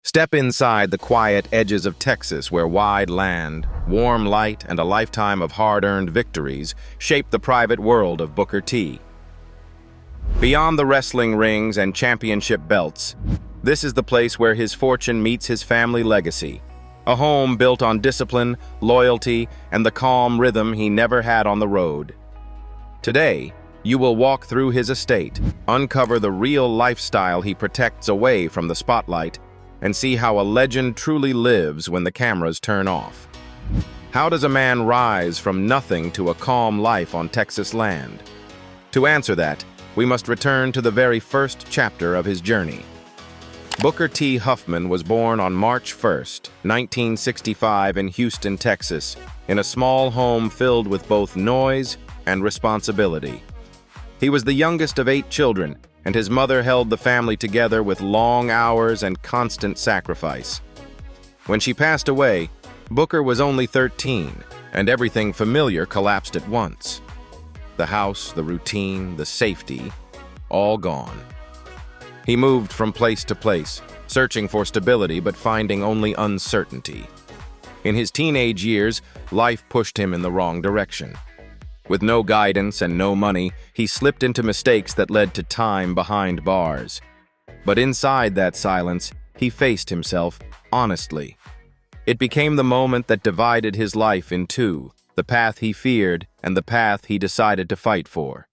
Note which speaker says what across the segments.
Speaker 1: Step inside the quiet edges of Texas where wide land, warm light, and a lifetime of hard-earned victories shape the private world of Booker T. Beyond the wrestling rings and championship belts, this is the place where his fortune meets his family legacy, a home built on discipline, loyalty, and the calm rhythm he never had on the road. Today, you will walk through his estate, uncover the real lifestyle he protects away from the spotlight, and see how a legend truly lives when the cameras turn off. How does a man rise from nothing to a calm life on Texas land? To answer that, we must return to the very first chapter of his journey. Booker T. Huffman was born on March 1st, 1965 in Houston, Texas, in a small home filled with both noise and responsibility. He was the youngest of 8 children, and his mother held the family together with long hours and constant sacrifice. When she passed away, Booker was only 13, and everything familiar collapsed at once. The house, the routine, the safety, all gone. He moved from place to place, searching for stability but finding only uncertainty. In his teenage years, life pushed him in the wrong direction. With no guidance and no money, he slipped into mistakes that led to time behind bars. But inside that silence, he faced himself honestly. It became the moment that divided his life in two, the path he feared and the path he decided to fight for.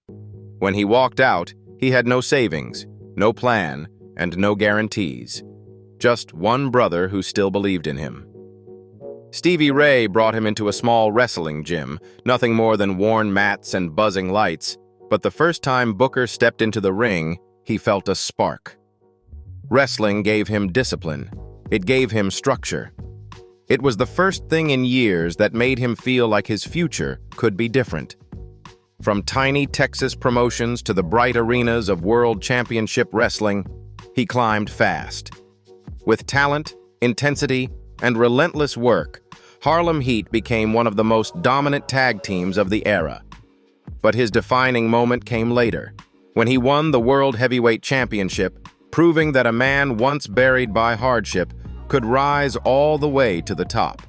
Speaker 1: When he walked out, he had no savings, no plan, and no guarantees. Just one brother who still believed in him. Stevie Ray brought him into a small wrestling gym, nothing more than worn mats and buzzing lights, but the first time Booker stepped into the ring, he felt a spark. Wrestling gave him discipline. It gave him structure. It was the first thing in years that made him feel like his future could be different. From tiny Texas promotions to the bright arenas of World Championship Wrestling, he climbed fast. With talent, intensity, and relentless work, Harlem Heat became one of the most dominant tag teams of the era. But his defining moment came later, when he won the World Heavyweight Championship, proving that a man once buried by hardship could rise all the way to the top.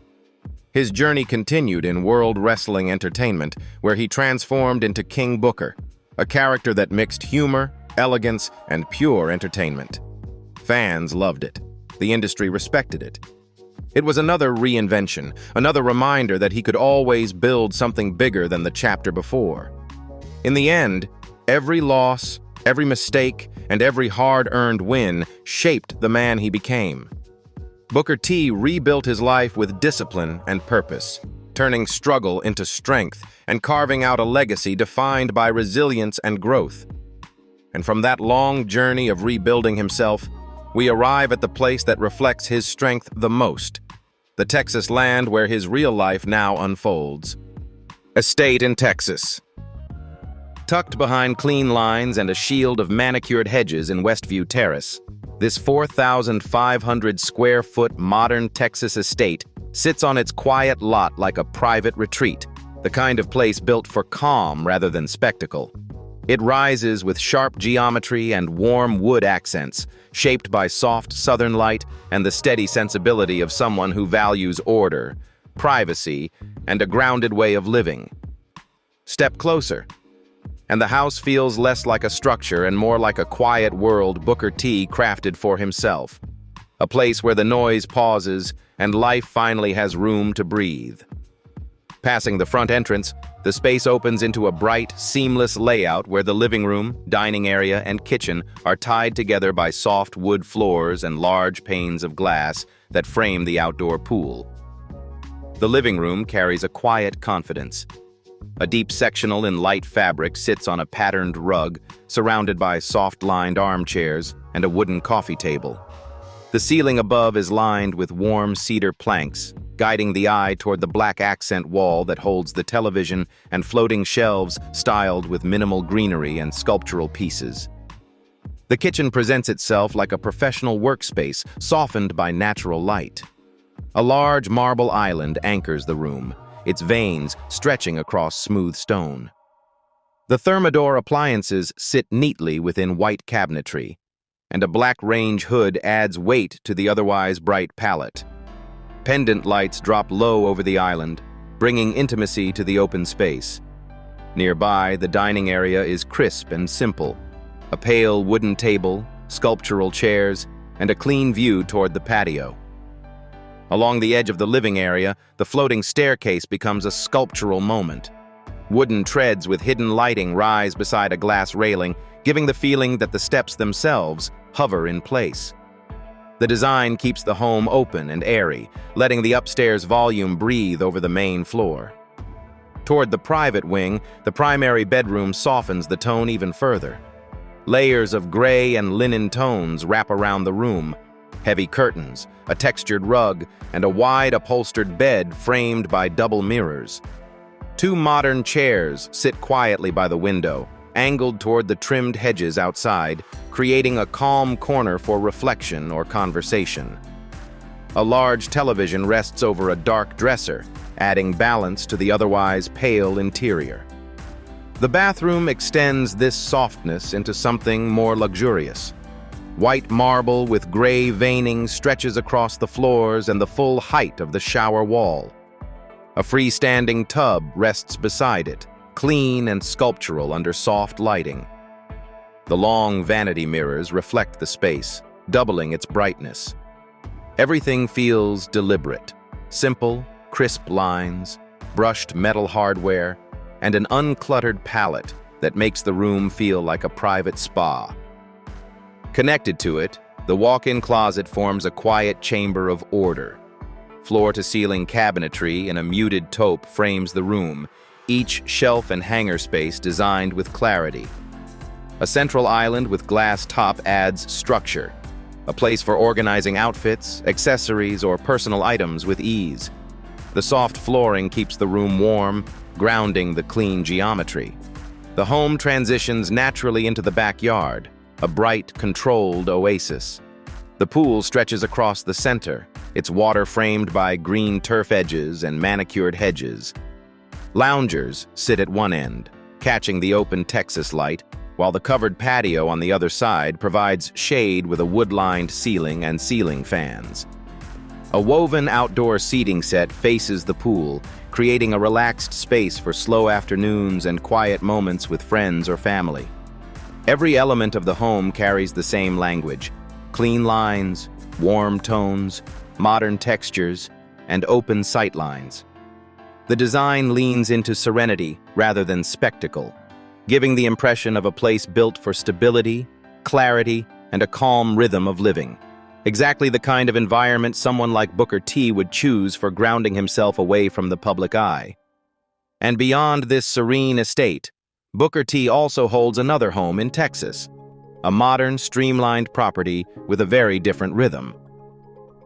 Speaker 1: His journey continued in World Wrestling Entertainment, where he transformed into King Booker, a character that mixed humor, elegance, and pure entertainment. Fans loved it. The industry respected it. It was another reinvention, another reminder that he could always build something bigger than the chapter before. In the end, every loss, every mistake, and every hard-earned win shaped the man he became. Booker T rebuilt his life with discipline and purpose, turning struggle into strength and carving out a legacy defined by resilience and growth. And from that long journey of rebuilding himself, we arrive at the place that reflects his strength the most, the Texas land where his real life now unfolds. Estate in Texas. Tucked behind clean lines and a shield of manicured hedges in Westview Terrace, this 4,500 square foot modern Texas estate sits on its quiet lot like a private retreat, the kind of place built for calm rather than spectacle. It rises with sharp geometry and warm wood accents, shaped by soft southern light and the steady sensibility of someone who values order, privacy, and a grounded way of living. Step closer, and the house feels less like a structure and more like a quiet world Booker T crafted for himself. A place where the noise pauses and life finally has room to breathe. Passing the front entrance, the space opens into a bright, seamless layout where the living room, dining area, and kitchen are tied together by soft wood floors and large panes of glass that frame the outdoor pool. The living room carries a quiet confidence. A deep sectional in light fabric sits on a patterned rug, surrounded by soft-lined armchairs and a wooden coffee table. The ceiling above is lined with warm cedar planks, guiding the eye toward the black accent wall that holds the television and floating shelves styled with minimal greenery and sculptural pieces. The kitchen presents itself like a professional workspace softened by natural light. A large marble island anchors the room, its veins stretching across smooth stone. The Thermador appliances sit neatly within white cabinetry. and a black range hood adds weight to the otherwise bright palette. Pendant lights drop low over the island, bringing intimacy to the open space. Nearby, the dining area is crisp and simple. A pale wooden table, sculptural chairs, and a clean view toward the patio. Along the edge of the living area, the floating staircase becomes a sculptural moment. Wooden treads with hidden lighting rise beside a glass railing, giving the feeling that the steps themselves hover in place. The design keeps the home open and airy, letting the upstairs volume breathe over the main floor. Toward the private wing, the primary bedroom softens the tone even further. Layers of gray and linen tones wrap around the room. Heavy curtains, a textured rug, and a wide upholstered bed framed by double mirrors. Two modern chairs sit quietly by the window, angled toward the trimmed hedges outside, creating a calm corner for reflection or conversation. A large television rests over a dark dresser, adding balance to the otherwise pale interior. The bathroom extends this softness into something more luxurious. White marble with gray veining stretches across the floors and the full height of the shower wall. A freestanding tub rests beside it, clean and sculptural under soft lighting. The long vanity mirrors reflect the space, doubling its brightness. Everything feels deliberate. Simple, crisp lines, brushed metal hardware, and an uncluttered palette that makes the room feel like a private spa. Connected to it, the walk-in closet forms a quiet chamber of order. Floor-to-ceiling cabinetry in a muted taupe frames the room, each shelf and hanger space designed with clarity. A central island with glass top adds structure, a place for organizing outfits, accessories, or personal items with ease. The soft flooring keeps the room warm, grounding the clean geometry. The home transitions naturally into the backyard, a bright, controlled oasis. The pool stretches across the center, its water framed by green turf edges and manicured hedges. Loungers sit at one end, catching the open Texas light, while the covered patio on the other side provides shade with a wood-lined ceiling and ceiling fans. A woven outdoor seating set faces the pool, creating a relaxed space for slow afternoons and quiet moments with friends or family. Every element of the home carries the same language: clean lines, warm tones, modern textures, and open sightlines. The design leans into serenity rather than spectacle, giving the impression of a place built for stability, clarity, and a calm rhythm of living. Exactly the kind of environment someone like Booker T would choose for grounding himself away from the public eye. And beyond this serene estate, Booker T also holds another home in Texas, a modern, streamlined property with a very different rhythm.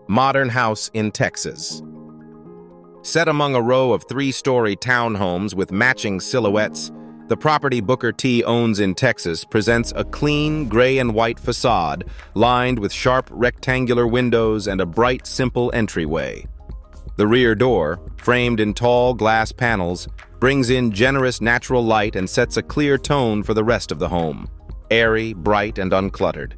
Speaker 1: Modern house in Texas. Set among a row of three-story townhomes with matching silhouettes, the property Booker T owns in Texas presents a clean gray and white facade lined with sharp rectangular windows and a bright, simple entryway. The rear door, framed in tall glass panels, brings in generous natural light and sets a clear tone for the rest of the home, airy, bright, and uncluttered.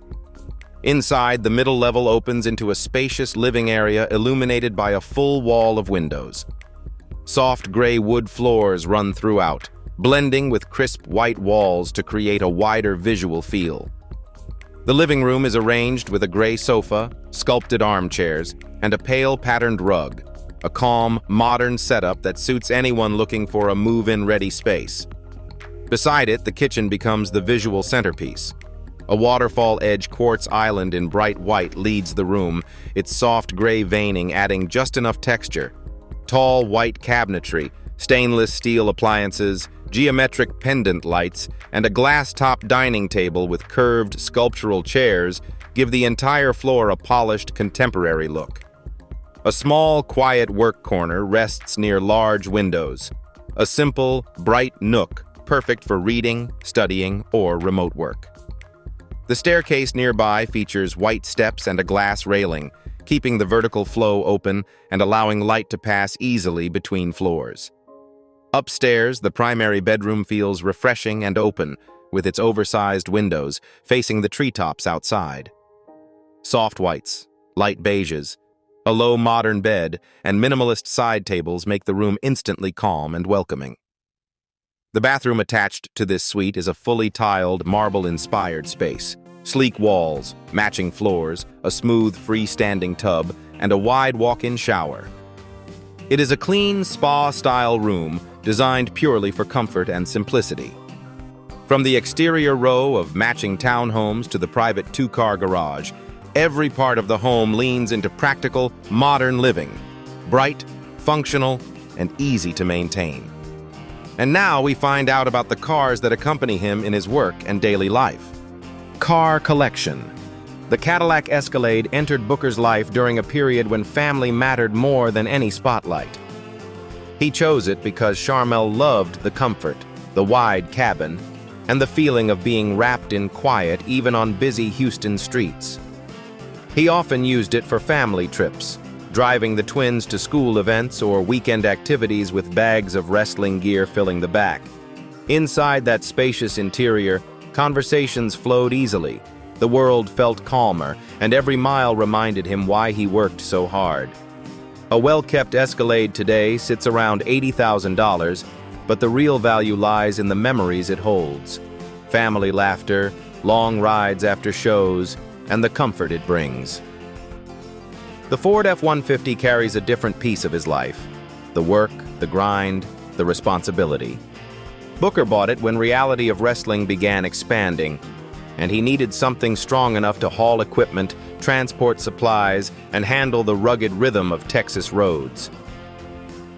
Speaker 1: Inside, the middle level opens into a spacious living area illuminated by a full wall of windows. Soft gray wood floors run throughout, blending with crisp white walls to create a wider visual feel. The living room is arranged with a gray sofa, sculpted armchairs, and a pale patterned rug, a calm, modern setup that suits anyone looking for a move-in-ready space. Beside it, the kitchen becomes the visual centerpiece. A waterfall-edge quartz island in bright white leads the room, its soft gray veining adding just enough texture. Tall white cabinetry, stainless steel appliances, geometric pendant lights, and a glass-top dining table with curved sculptural chairs give the entire floor a polished, contemporary look. A small, quiet work corner rests near large windows, a simple, bright nook perfect for reading, studying, or remote work. The staircase nearby features white steps and a glass railing, keeping the vertical flow open and allowing light to pass easily between floors. Upstairs, the primary bedroom feels refreshing and open, with its oversized windows facing the treetops outside. Soft whites, light beiges, a low modern bed, and minimalist side tables make the room instantly calm and welcoming. The bathroom attached to this suite is a fully tiled, marble-inspired space. Sleek walls, matching floors, a smooth freestanding tub, and a wide walk-in shower. It is a clean, spa-style room designed purely for comfort and simplicity. From the exterior row of matching townhomes to the private two-car garage, every part of the home leans into practical, modern living, bright, functional, and easy to maintain. And now we find out about the cars that accompany him in his work and daily life. Car collection. The Cadillac Escalade entered Booker's life during a period when family mattered more than any spotlight. He chose it because Charmel loved the comfort, the wide cabin, and the feeling of being wrapped in quiet even on busy Houston streets. He often used it for family trips, driving the twins to school events or weekend activities with bags of wrestling gear filling the back. Inside that spacious interior, conversations flowed easily, the world felt calmer, and every mile reminded him why he worked so hard. A well-kept Escalade today sits around $80,000, but the real value lies in the memories it holds. Family laughter, long rides after shows, and the comfort it brings. The Ford F-150 carries a different piece of his life. The work, the grind, the responsibility. Booker bought it when reality of wrestling began expanding, and he needed something strong enough to haul equipment, transport supplies, and handle the rugged rhythm of Texas roads.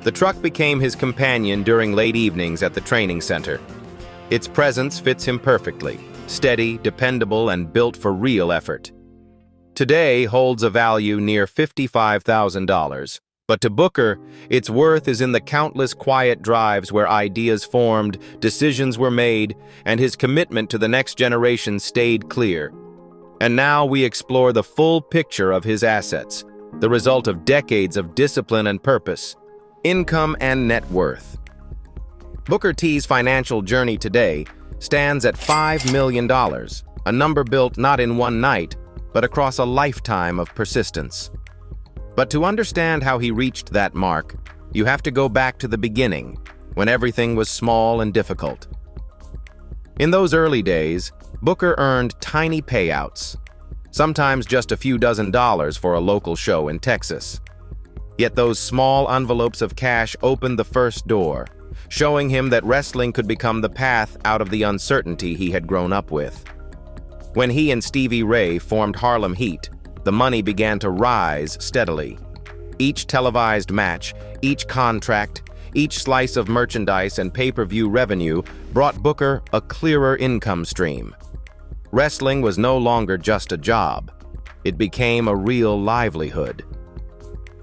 Speaker 1: The truck became his companion during late evenings at the training center. Its presence fits him perfectly, steady, dependable, and built for real effort. Today holds a value near $55,000. But to Booker, its worth is in the countless quiet drives where ideas formed, decisions were made, and his commitment to the next generation stayed clear. And now we explore the full picture of his assets, the result of decades of discipline and purpose, income and net worth. Booker T's financial journey today stands at $5 million, a number built not in one night, but across a lifetime of persistence. But to understand how he reached that mark, you have to go back to the beginning, when everything was small and difficult. In those early days, Booker earned tiny payouts, sometimes just a few dozen dollars for a local show in Texas. Yet those small envelopes of cash opened the first door, showing him that wrestling could become the path out of the uncertainty he had grown up with. When he and Stevie Ray formed Harlem Heat, the money began to rise steadily. Each televised match, each contract, each slice of merchandise and pay-per-view revenue brought Booker a clearer income stream. Wrestling was no longer just a job. It became a real livelihood.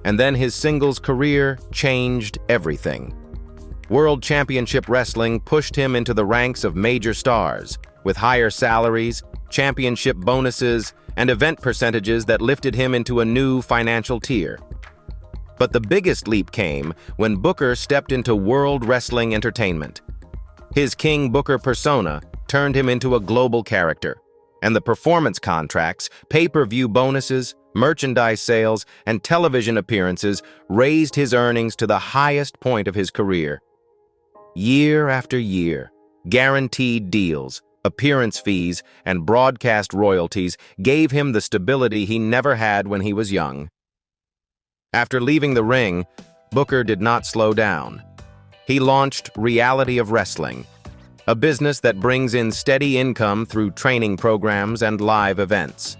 Speaker 1: And then his singles career changed everything. World Championship Wrestling pushed him into the ranks of major stars, with higher salaries, championship bonuses, and event percentages that lifted him into a new financial tier. But the biggest leap came when Booker stepped into World Wrestling Entertainment. His King Booker persona turned him into a global character, and the performance contracts, pay-per-view bonuses, merchandise sales, and television appearances raised his earnings to the highest point of his career. Year after year, guaranteed deals, appearance fees, and broadcast royalties gave him the stability he never had when he was young. After leaving the ring, Booker did not slow down. He launched Reality of Wrestling, a business that brings in steady income through training programs and live events.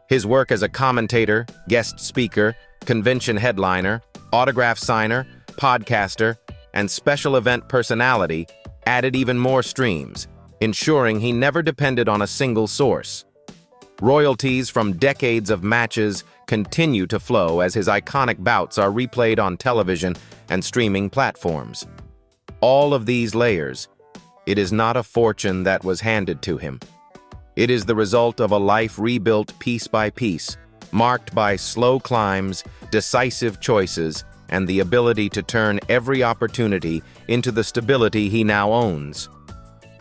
Speaker 1: His work as a commentator, guest speaker, convention headliner, autograph signer, podcaster, and special event personality added even more streams, ensuring he never depended on a single source. Royalties from decades of matches continue to flow as his iconic bouts are replayed on television and streaming platforms. All of these layers, it is not a fortune that was handed to him. It is the result of a life rebuilt piece by piece, marked by slow climbs, decisive choices, and the ability to turn every opportunity into the stability he now owns.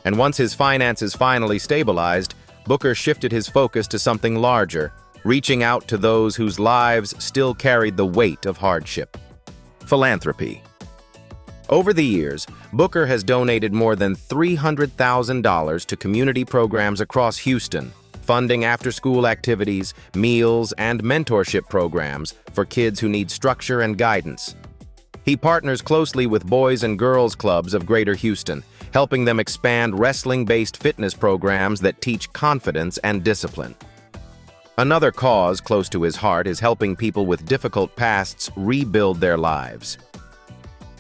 Speaker 1: And once his finances finally stabilized, Booker shifted his focus to something larger, reaching out to those whose lives still carried the weight of hardship. Philanthropy. Over the years, Booker has donated more than $300,000 to community programs across Houston, funding after-school activities, meals, and mentorship programs for kids who need structure and guidance. He partners closely with Boys and Girls Clubs of Greater Houston, helping them expand wrestling-based fitness programs that teach confidence and discipline. Another cause close to his heart is helping people with difficult pasts rebuild their lives.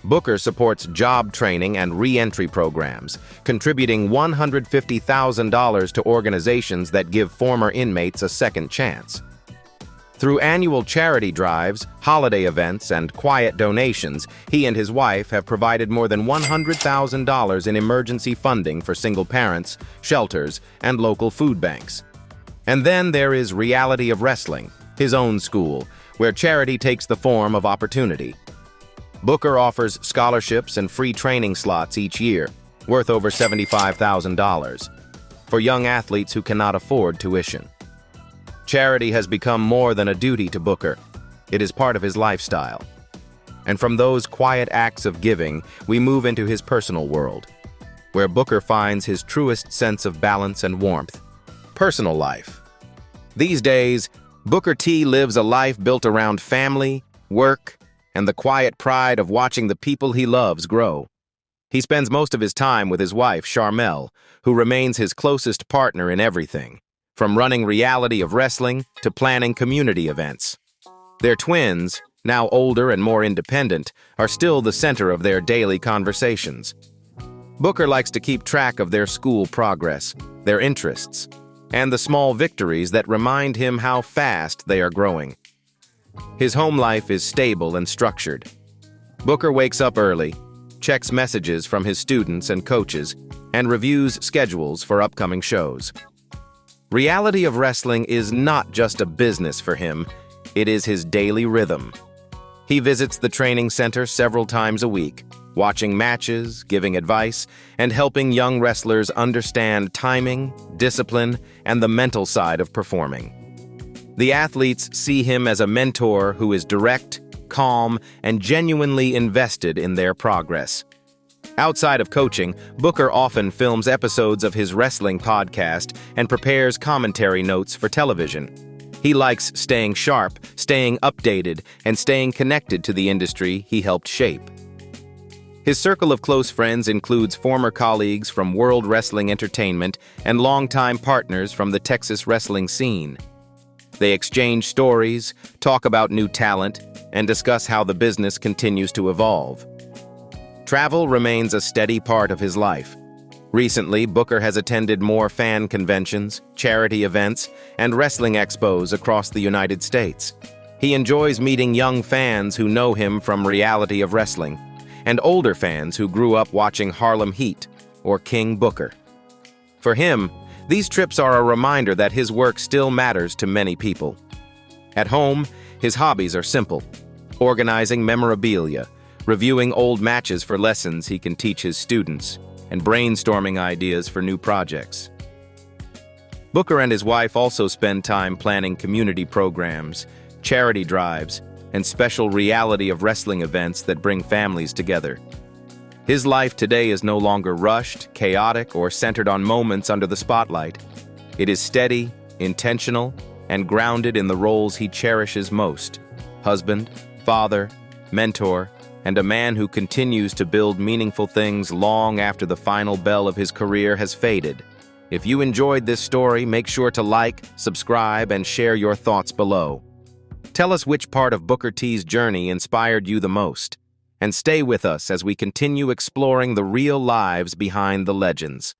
Speaker 1: Booker supports job training and re-entry programs, contributing $150,000 to organizations that give former inmates a second chance. Through annual charity drives, holiday events, and quiet donations, he and his wife have provided more than $100,000 in emergency funding for single parents, shelters, and local food banks. And then there is Reality of Wrestling, his own school, where charity takes the form of opportunity. Booker offers scholarships and free training slots each year, worth over $75,000, for young athletes who cannot afford tuition. Charity has become more than a duty to Booker. It is part of his lifestyle. And from those quiet acts of giving, we move into his personal world, where Booker finds his truest sense of balance and warmth. Personal life. These days, Booker T lives a life built around family, work, and the quiet pride of watching the people he loves grow. He spends most of his time with his wife, Charmel, who remains his closest partner in everything, from running Reality of Wrestling to planning community events. Their twins, now older and more independent, are still the center of their daily conversations. Booker likes to keep track of their school progress, their interests, and the small victories that remind him how fast they are growing. His home life is stable and structured. Booker wakes up early, checks messages from his students and coaches, and reviews schedules for upcoming shows. Reality of Wrestling is not just a business for him, it is his daily rhythm. He visits the training center several times a week, watching matches, giving advice, and helping young wrestlers understand timing, discipline, and the mental side of performing. The athletes see him as a mentor who is direct, calm, and genuinely invested in their progress. Outside of coaching, Booker often films episodes of his wrestling podcast and prepares commentary notes for television. He likes staying sharp, staying updated, and staying connected to the industry he helped shape. His circle of close friends includes former colleagues from World Wrestling Entertainment and longtime partners from the Texas wrestling scene. They exchange stories, talk about new talent, and discuss how the business continues to evolve. Travel remains a steady part of his life. Recently, Booker has attended more fan conventions, charity events, and wrestling expos across the United States. He enjoys meeting young fans who know him from Reality of Wrestling, and older fans who grew up watching Harlem Heat or King Booker. For him, these trips are a reminder that his work still matters to many people. At home, his hobbies are simple: organizing memorabilia, reviewing old matches for lessons he can teach his students, and brainstorming ideas for new projects. Booker and his wife also spend time planning community programs, charity drives, and special Reality of Wrestling events that bring families together. His life today is no longer rushed, chaotic, or centered on moments under the spotlight. It is steady, intentional, and grounded in the roles he cherishes most: husband, father, mentor, and a man who continues to build meaningful things long after the final bell of his career has faded. If you enjoyed this story, make sure to like, subscribe, and share your thoughts below. Tell us which part of Booker T's journey inspired you the most, and stay with us as we continue exploring the real lives behind the legends.